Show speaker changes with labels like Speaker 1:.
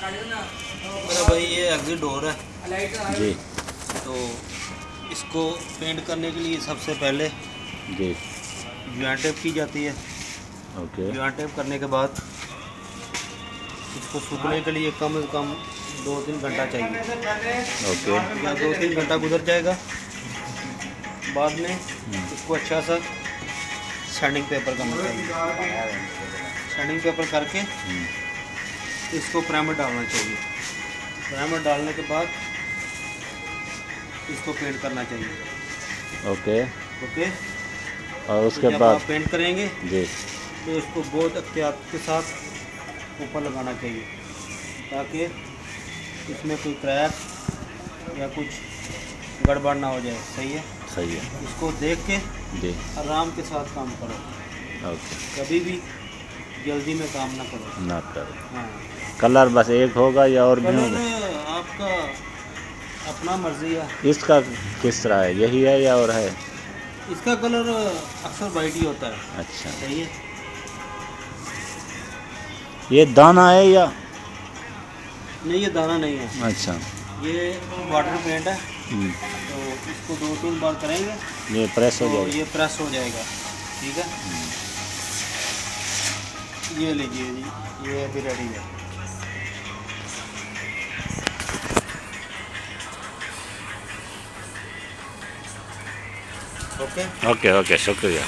Speaker 1: मेरा भाई ये एग्जिट डोर है
Speaker 2: जी
Speaker 1: तो इसको पेंट करने के लिए सबसे पहले
Speaker 2: जी।
Speaker 1: ज्वाइंट टेप की जाती है।
Speaker 2: ओके
Speaker 1: ज्वाइंट टेप करने के बाद इसको सूखने के लिए कम से कम 2-3 घंटा चाहिए
Speaker 2: ओके।
Speaker 1: या 2-3 घंटा गुजर जाएगा। बाद में इसको अच्छा सा सैंडिंग पेपर करना चाहिए। सैंडिंग पेपर करके इसको प्राइमर डालना चाहिए। प्राइमर डालने के बाद इसको पेंट करना चाहिए।
Speaker 2: ओके।
Speaker 1: ओके,
Speaker 2: और
Speaker 1: तो
Speaker 2: उसके
Speaker 1: जब
Speaker 2: बाद
Speaker 1: आप पेंट करेंगे
Speaker 2: जी
Speaker 1: तो इसको बहुत एहतियात के साथ ऊपर लगाना चाहिए ताकि इसमें कोई क्रैक या कुछ गड़बड़ ना हो जाए। सही है,
Speaker 2: सही है।
Speaker 1: इसको देख के
Speaker 2: जी
Speaker 1: आराम के साथ काम करो,
Speaker 2: ओके।
Speaker 1: कभी भी जल्दी में काम ना करो।
Speaker 2: ना करो।
Speaker 1: हाँ,
Speaker 2: कलर बस एक होगा या और भी
Speaker 1: कलर
Speaker 2: होगा?
Speaker 1: आपका अपना मर्जी है।
Speaker 2: इसका किस तरह है, यही है या और है?
Speaker 1: इसका कलर अक्सर वाइट ही होता है।
Speaker 2: अच्छा,
Speaker 1: सही है,
Speaker 2: ये दाना है या?
Speaker 1: नहीं ये दाना नहीं है,
Speaker 2: अच्छा।
Speaker 1: ये वाटर पेंट है।
Speaker 2: हम्म,
Speaker 1: तो इसको 2-3 बार करेंगे
Speaker 2: ये प्रेस हो
Speaker 1: तो
Speaker 2: जाएगा।
Speaker 1: ये प्रेस हो जाएगा। ठीक है, ये लीजिए जी, ये अभी रेडी है। ओके।
Speaker 2: ओके ओके, शुक्रिया।